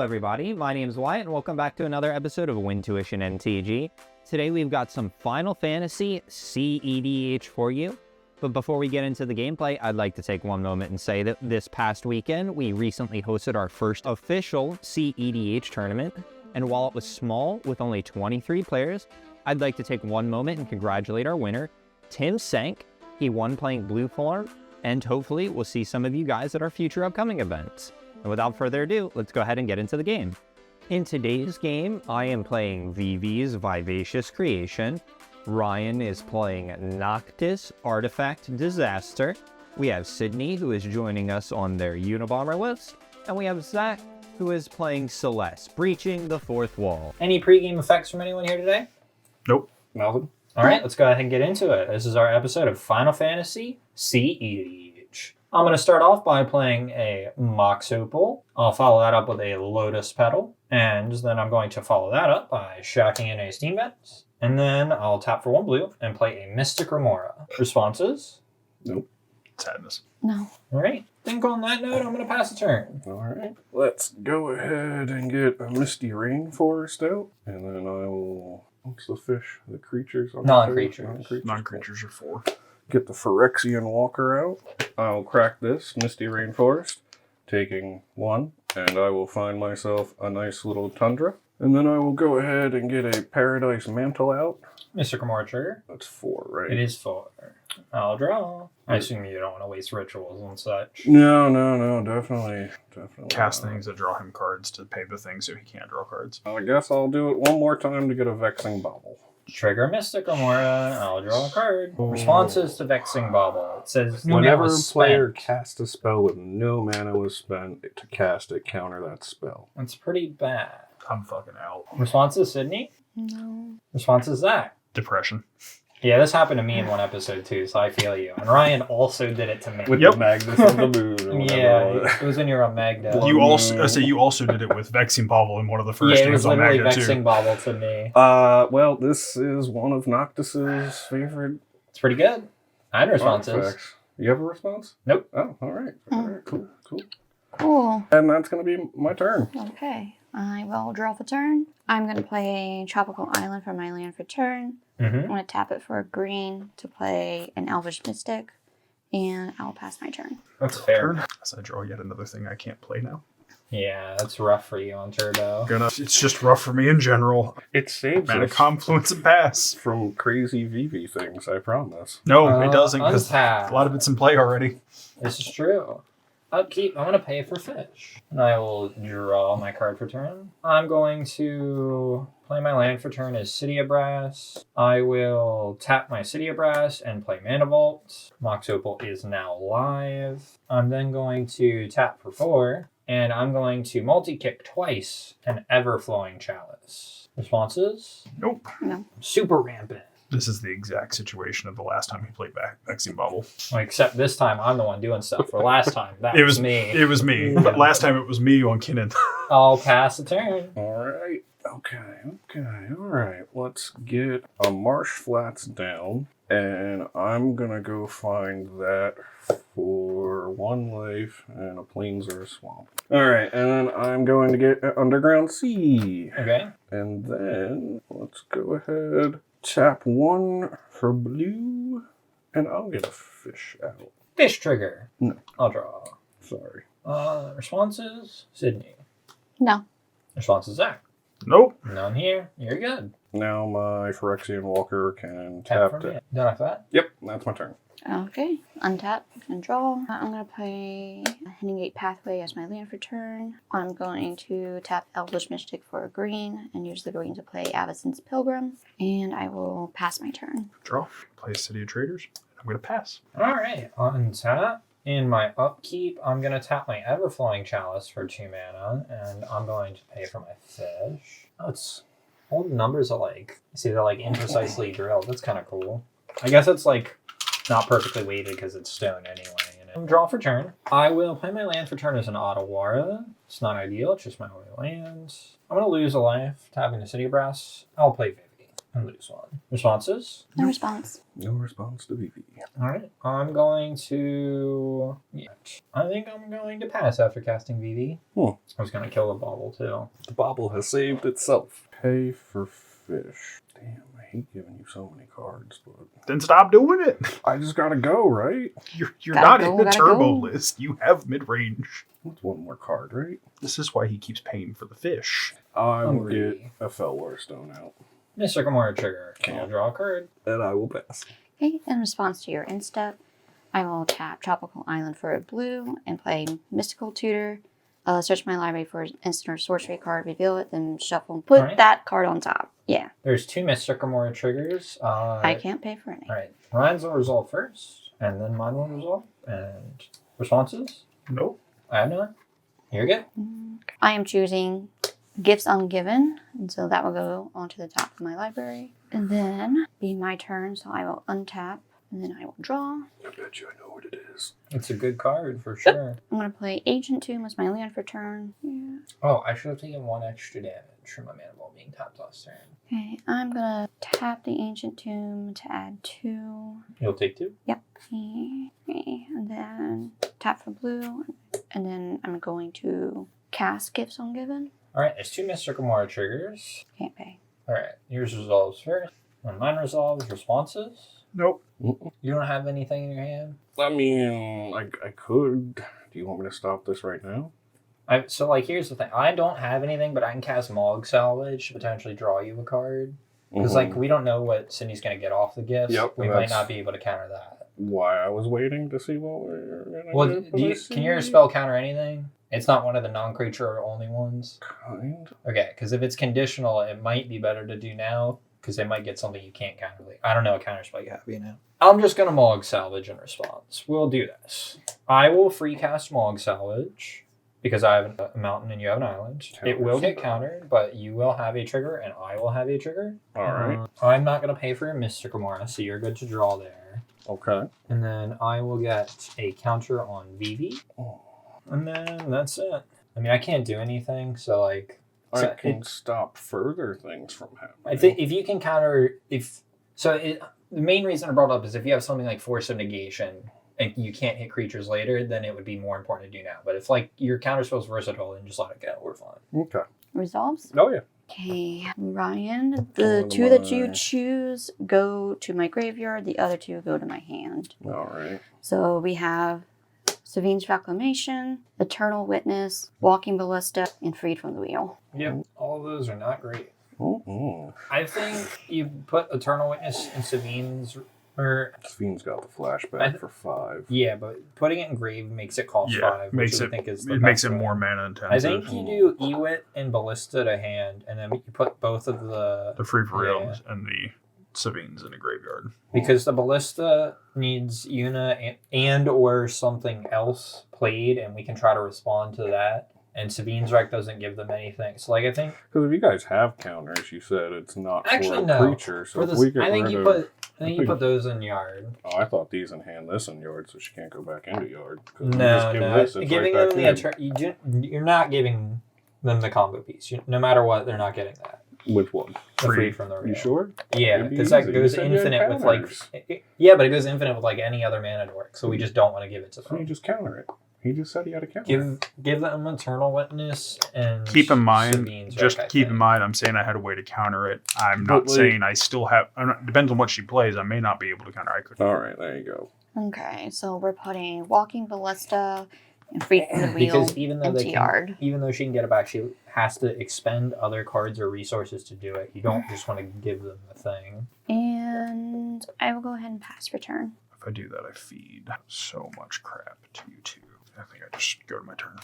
everybody, my name is Wyatt and welcome back to another episode of Wintuition NTG. Today we've got some Final Fantasy CEDH for you. But before we get into the gameplay, I'd like to take one moment and say that this past weekend, we recently hosted our first official CEDH tournament. And while it was small, with only 23 players, I'd like to take one moment and congratulate our winner, Tim Sank. He won playing Blue Form, and hopefully we'll see some of you guys at our future upcoming events. And without further ado, let's go ahead and get into the game. In today's game, I am playing Vivi's Vivacious Creation. Ryan is playing Noctis, Artifact Disaster. We have Sydney, who is joining us on their Unabomber list. And we have Zach, who is playing Celes, Breaching the Fourth Wall. Any pregame effects from anyone here today? Nope. Nothing. All right, let's go ahead and get into it. This is our episode of Final Fantasy CEDH. I'm going to start off by playing a Mox Opal. I'll follow that up with a Lotus Petal. And then I'm going to follow that up by shacking in a Steam Vent. And then I'll tap for one blue and play a Mystic Remora. Responses? Nope. Sadness. No. All right. Think on that note, I'm going to pass the turn. All right. Let's go ahead and get a Misty Rainforest out. And then I will... What's the fish? The creatures? Non-creatures. Non-creatures are 4. Get the Phyrexian Walker out. I'll crack this Misty Rainforest, taking 1. And I will find myself a nice little Tundra. And then I will go ahead and get a Paradise Mantle out. Mystic Remora trigger. That's 4, right? It is 4. I'll draw. I assume you don't want to waste rituals and such. No, definitely. Cast things that draw him cards to pay the thing so he can't draw cards. I guess I'll do it one more time to get a Vexing Bauble. Trigger Mystic Remora, I'll draw a card. Responses to Vexing Bauble. It says whenever a was player spent. casts a spell with no mana was spent to cast it, counter that spell. That's pretty bad. I'm fucking out. Responses, Sydney? No. Responses, Zach? Depression. Yeah, this happened to me in one episode too, so I feel you. And Ryan also did it to me. With the Magnus of the Moon. Or yeah, it was when you were on Magda. You also did it with Vexing Bauble in one of the first Yeah, it was games on literally Magda Vexing too. Bauble to me. Well, this is one of Noctis's favorite It's pretty good. I had responses. artifacts. You have a response? Nope. Oh, all right. All right, cool. Cool. And that's going to be my turn. Okay. I will draw for turn. I'm going to play Tropical Island for my land for turn. Mm-hmm. I'm going to tap it for a green to play an Elvish Mystic. And I'll pass my turn. That's fair. Turn. As I draw yet another thing I can't play now. Yeah, that's rough for you on Turbo. It's just rough for me in general. It saves Mana us Confluence and Pass. from crazy Vivi things, I promise. No, it doesn't, because untap. a lot of it's in play already. This is true. Upkeep, I'm going to pay for fish. And I will draw my card for turn. I'm going to play my land for turn as City of Brass. I will tap my City of Brass and play Mana Vault. Mox Opal is now live. I'm then going to tap for 4. And I'm going to multi-kick twice an Everflowing Chalice. Responses? Nope. No. Super rampant. This is the exact situation of the last time he played Vexing Bauble. Well, except this time I'm the one doing stuff. For last time, that It was was me. It was me. But last time it was me on Kinnan. I'll pass the turn. All right. Okay. All right. Let's get a Marsh Flats down. And I'm going to go find that for 1 life and a Plains or a Swamp. All right. And then I'm going to get an Underground Sea. Okay. And then let's go ahead. Tap 1 for blue. And I'll get a fish out. Fish trigger. No. I'll draw. Sorry. Responses? Sydney. No. Responses, Zach. Nope. None here. You're good. Now my Phyrexian Walker can Tap tap for it. me. Done after that? Yep, that's my turn. Okay. Untap and draw. I'm going to play Hidden Gate Pathway as my land for turn. I'm going to tap Elvish Mystic for a green and use the green to play Avacyn's Pilgrim. And I will pass my turn. Draw. Play City of Traders. I'm going to pass. All right. Untap. In my upkeep, I'm going to tap my Everflowing Chalice for 2 mana, and I'm going to pay for my fish. Oh, it's... all the numbers are like... See, they're like imprecisely drilled. That's kind of cool. I guess it's like not perfectly weighted because it's stone anyway. You know? Draw for turn. I will play my land for turn as an Ottawara. It's not ideal. It's just my only land. I'm going to lose a life tapping the City of Brass. I'll play Vivi. and lose one. Responses? No response. No response to Vivi. All right. I'm going to... Yeah. I think I'm going to pass after casting Vivi. I was going to kill the bauble, too. The bauble has saved itself. Pay for fish. Damn, I hate giving you so many cards, but... Then stop doing it. I just gotta go, right? You're Gotta not go, in the gotta turbo go. list. You have mid-range. What's one more card, right? This is why he keeps paying for the fish. I will Hungry. get a Felwar Stone out. Mr. Gamora trigger. Can I draw a card? And I will pass. Okay, in response to your instep, I will tap Tropical Island for a blue and play Mystical Tutor. Search my library for an instant or sorcery card, reveal it, then shuffle and put Alright. that card on top. Yeah, There's 2 Mr. Gamora triggers. I can't pay for any. All right. Ryan's will resolve first, and then mine will resolve. And responses? Nope. I have none. Here we go. I am choosing Gifts Ungiven, and so that will go onto the top of my library. And then, be my turn, so I will untap, and then I will draw. I bet you I know what it is. It's a good card for sure. I'm going to play Ancient Tomb as my land for turn. Yeah. Oh, I should have taken 1 extra damage from my mana ball being tapped last turn. Okay, I'm going to tap the Ancient Tomb to add 2. You'll take 2? Yep. Okay, and then tap for blue, and then I'm going to cast Gifts Ungiven. All right. There's 2 Mr. Gamora triggers. Can't pay. All right. Yours resolves first. When mine resolves, responses. Nope. You don't have anything in your hand? I mean, I could. Do you want me to stop this right now? So, like, here's the thing. I don't have anything, but I can cast Mog Salvage to potentially draw you a card. Because, like, we don't know what Cindy's going to get off the gifts. Yep, We might that's- not be able to counter that. Why I was waiting to see what we're gonna Well, get, but I can your see- spell counter anything? It's not one of the non-creature only ones? Kind. Okay, because if it's conditional, it might be better to do now, because they might get something you can't counter later. I don't know what counter spell you have, you know. I'm just going to Mog Salvage in response. We'll do this. I will free cast Mog Salvage, because I have a mountain and you have an island. It will get countered, but you will have a trigger, and I will have a trigger. All right. I'm not going to pay for a Mystic Gamora, so you're good to draw there. Okay. And then I will get a counter on Vivi. Oh. And then that's it. I mean, I can't do anything, so like... I so can stop further things from happening. I think if you can counter... The main reason I brought it up is if you have something like Force of Negation and you can't hit creatures later, then it would be more important to do now. But if like your counter spell's versatile, then just let it go. We're fine. Okay. Resolves? Oh, yeah. Okay, Ryan, the Oh, 2 that you my. choose go to my graveyard, the other 2 go to my hand. All right. So we have Savine's Reclamation, Eternal Witness, Walking Ballista, and Freed from the Wheel. Yep. All of those are not great. Mm-mm. I think you put Eternal Witness in Savine's... Fiend's got the flashback for 5. Yeah, but putting it in grave makes it cost 5. makes which it I think is the it makes best it way. more mana intensive. I think you do Ewit and Ballista to hand, and then you put both of the the free realms and the Savines in a graveyard. because the Ballista needs Yuna and or something else played, and we can try to respond to that. And Savine's Wreck doesn't give them anything. So, like, I think Because if you guys have counters, you said it's not actually for a no. creature. So For if this, we get I think rid you of... put. I think you put those in yard. Oh, I thought these in hand, this in yard, so she can't go back into yard. 'Cause we No, just give no. this, it's Giving right them back the in. you're not giving them the combo piece. No matter what, they're not getting that. Which one? The Free. free from the You real. sure? Yeah, It'd be because that easy. You goes said you had infinite with like. counters. Yeah, but it goes infinite with like any other mana dork. So we just don't want to give it to So you them. just counter it. He just said he had a counter. Give them Eternal Witness and Keep in mind, Sabine's just Wreck, I keep in think. mind, I'm saying I had a way to counter it. I'm But, not like- saying I still have. Depends on what she plays. I may not be able to counter. I could. All right, there you go. Okay, so we're putting Walking Ballista and Freed from the Wheel Because even though into they yard. can, even though she can get it back, she has to expend other cards or resources to do it. You don't just want to give them the thing. And I will go ahead and pass for turn. If I do that, I feed so much crap to you two. I think I just go to my turn.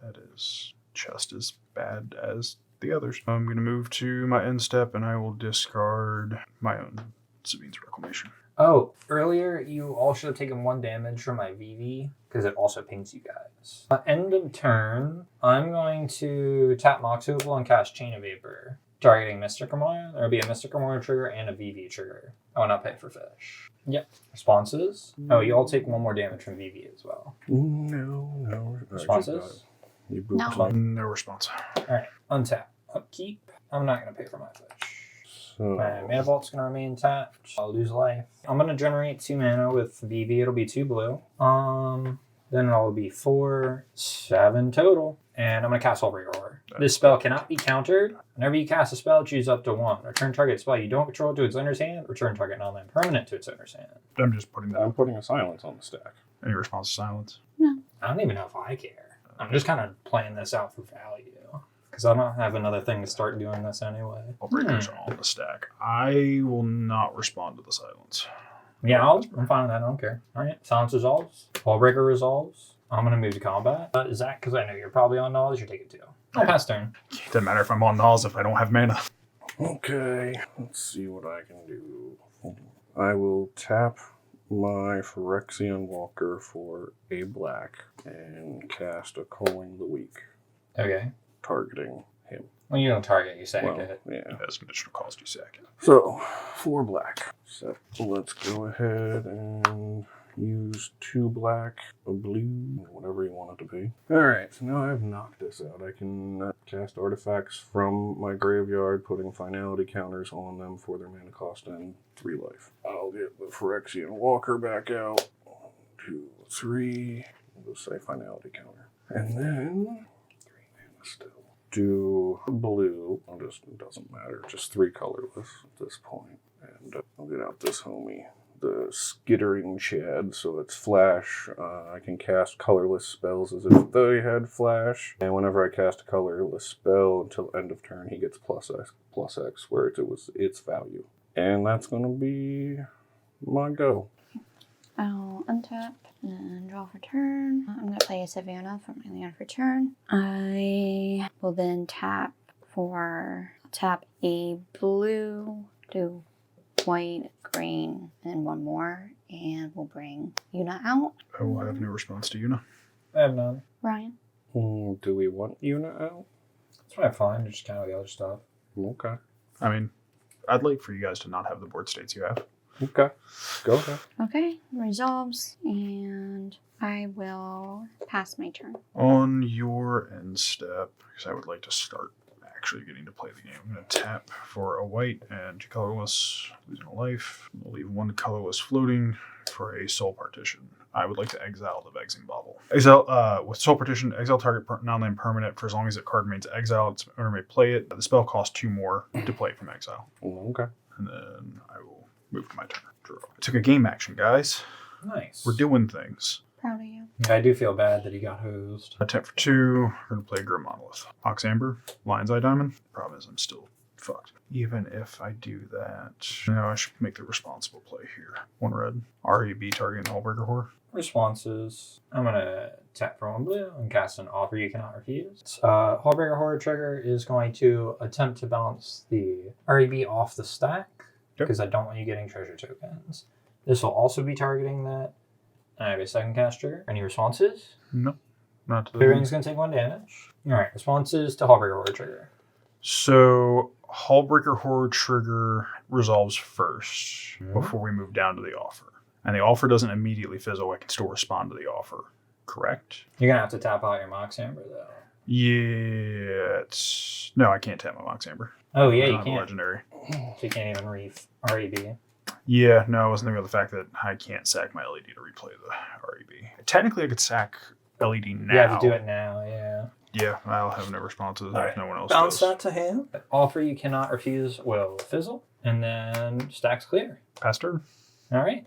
That is just as bad as the others. I'm going to move to my end step, and I will discard my own Sabine's Reclamation. Oh, earlier you all should have taken 1 damage from my Vivi, because it also pings you guys. End of turn, I'm going to tap Mox Opal and cast Chain of Vapor, targeting Mystic Gamora. There'll be a Mystic Gamora trigger and a Vivi trigger. I will not pay for fish. Yep. Responses? Oh, you all take 1 more damage from Vivi as well. No. Responses? You booped No. me. No response. Alright, untap. Upkeep. I'm not going to pay for my fish. So Mana Vault's gonna remain tapped. I'll lose life. I'm gonna generate 2 mana with Vivi. It'll be 2 blue. Then it'll be 4, 7 total. And I'm gonna cast Hullbreaker Horror. This spell cannot be countered. Whenever you cast a spell, choose up to 1. Return target spell you don't control to its owner's hand. Return target non-land permanent to its owner's hand. I'm just putting that. I'm putting a silence on the stack. Any response to silence? No. I don't even know if I care. I'm just kind of playing this out for value. Because I don't have another thing to start doing this anyway. Hullbreakers on the stack. I will not respond to the silence. Yeah, I'm fine with that. I don't care. All right. Silence resolves. Hullbreaker resolves. I'm going to move to combat. Zach, because I know you're probably on Noctis, you're taking 2. I'll pass turn. It doesn't matter if I'm on Nals if I don't have mana. Okay, let's see what I can do. I will tap my Phyrexian Walker for a black and cast a Culling the Weak, Okay. targeting him. Well, you don't target, you sack Well, it. yeah. It has conditional cost, you sack it. So, 4 black. So, let's go ahead and use 2 black, a blue, whatever you want it to be. Alright, so now I've knocked this out. I can cast artifacts from my graveyard, putting finality counters on them for their mana cost and 3 life. I'll get the Phyrexian Walker back out. 1, 2, 3. We'll say finality counter. And then 3 mana still. Do blue. It doesn't matter. Just 3 colorless at this point. And I'll get out this homie, the Skittering Chad. So it's flash. I can cast colorless spells as if they had flash. And whenever I cast a colorless spell until end of turn, he gets +X, where it was its value. And that's going to be my go. I'll untap and draw for turn. I'm going to play a Savannah for my land for turn. I will then tap a blue, do white, green, and 1 more, and we'll bring Yuna out. I will have no response to Yuna. I have none. Ryan? Do we want Yuna out? That's probably fine. Just kind of the other stuff. Okay. I mean, I'd like for you guys to not have the board states you have. Okay. Go ahead. Okay, resolves, and I will pass my turn. On your end step, because I would like to start actually getting to play the game, I'm going to tap for a white and 2 colorless, losing a life. We'll leave 1 colorless floating for a soul partition. I would like to exile the Vexing Bauble. Exile, with soul partition, exile target non-land permanent for as long as the card remains exiled. Its owner may play it. The spell costs 2 more to play it from exile. Okay. And then I will move to my turn. Draw. I took a game action, guys. Nice. We're doing things. Proud of you. Yeah, I do feel bad that he got hosed. I tap for 2. We're going to play Grim Monolith. Ox Amber, Lion's Eye Diamond. Problem is I'm still fucked. Even if I do that, no, I should make the responsible play here. 1 red. REB targeting the Hullbreaker Horror. Responses. I'm going to tap for 1 blue and cast an offer you cannot refuse. Hullbreaker Horror trigger is going to attempt to bounce the REB off the stack because I don't want you getting treasure tokens. This will also be targeting that. I have a second cast trigger. Any responses? No, not to the Clearing's going to take 1 damage. Alright, responses to Hullbreaker Horror trigger. So, Hullbreaker Horror trigger resolves first before we move down to the offer. And the offer doesn't immediately fizzle. I can still respond to the offer. Correct? You're going to have to tap out your Mox Amber, though. Yeah, no, I can't tap my Mox Amber. Oh, yeah, you Not a can't. legendary. So you can't even REB. Yeah, no, I wasn't thinking of the fact that I can't sack my LED to replay the REB. Technically, I could sack LED now. You have to do it now, yeah. Yeah, I'll have no responses if Alright. no one else Bounce does. that to him. Offer you cannot refuse will fizzle. And then stacks clear. Pass turn. Alright.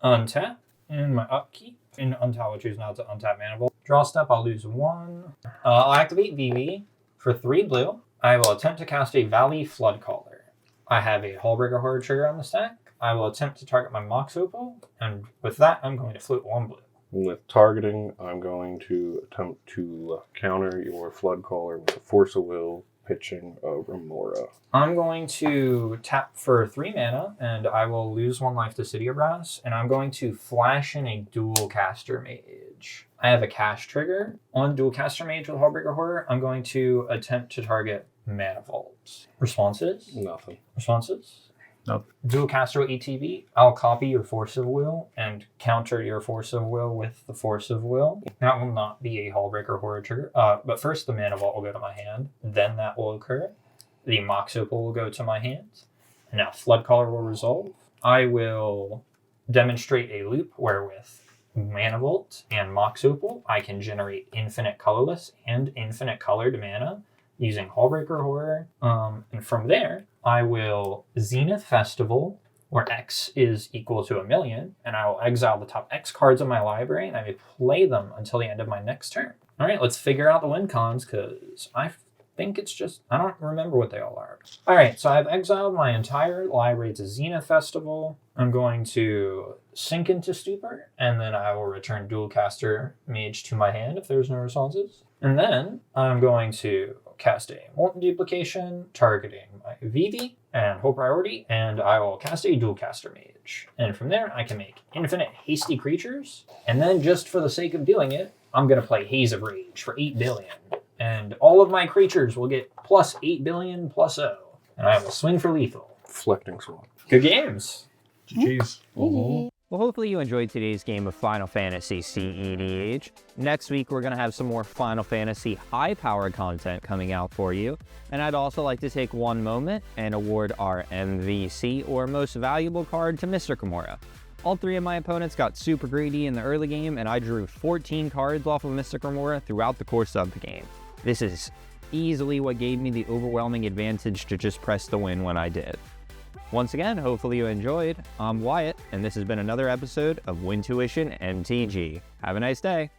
Untap. And my upkeep. And untap, I'll choose not to untap Mana Vault. Draw step, I'll lose 1. I'll activate Vivi for 3 blue. I will attempt to cast a Valley Flood Caller. I have a Hullbreaker Horror trigger on the stack. I will attempt to target my Mox Opal. And with that, I'm going to flute 1 blue. With targeting, I'm going to attempt to counter your Flood Caller with a Force of Will, pitching a Remora. I'm going to tap for 3 mana, and I will lose 1 life to City of Brass, and I'm going to flash in a Dual Caster Mage. I have a cast trigger. On Dual Caster Mage with Hullbreaker Horror, I'm going to attempt to target Mana Vault. Responses? Nothing. Responses? Nope. Dual Caster ETB. I'll copy your Force of Will and counter your Force of Will with the Force of Will. That will not be a Hullbreaker Horror trigger. But first the Mana Vault will go to my hand. Then that will occur. The Mox Opal will go to my hand. And now Flood Color will resolve. I will demonstrate a loop where with Mana Volt and Mox Opal, I can generate infinite colorless and infinite colored mana using Hullbreaker Horror. And from there, I will Zenith Festival, where X is equal to 1,000,000, and I will exile the top X cards of my library, and I may play them until the end of my next turn. All right, let's figure out the win cons, because I think it's just, I don't remember what they all are. All right, so I've exiled my entire library to Zenith Festival. I'm going to sink into Stupor, and then I will return Dualcaster Mage to my hand if there's no responses. And then I'm going to cast a Molten Duplication, targeting my Vivi and Whole Priority, and I will cast a Dualcaster Mage. And from there, I can make infinite hasty creatures, and then just for the sake of doing it, I'm going to play Haze of Rage for 8 billion. And all of my creatures will get plus 8 billion plus O. And I will swing for lethal. Flecting Swap. Good games. GG's. Well, hopefully you enjoyed today's game of Final Fantasy CEDH. Next week, we're going to have some more Final Fantasy high-powered content coming out for you. And I'd also like to take one moment and award our MVC, or Most Valuable Card, to Mr. Kimura. All three of my opponents got super greedy in the early game, and I drew 14 cards off of Mr. Kimura throughout the course of the game. This is easily what gave me the overwhelming advantage to just press the win when I did. Once again, hopefully you enjoyed. I'm Wyatt, and this has been another episode of Wintuition MTG. Have a nice day.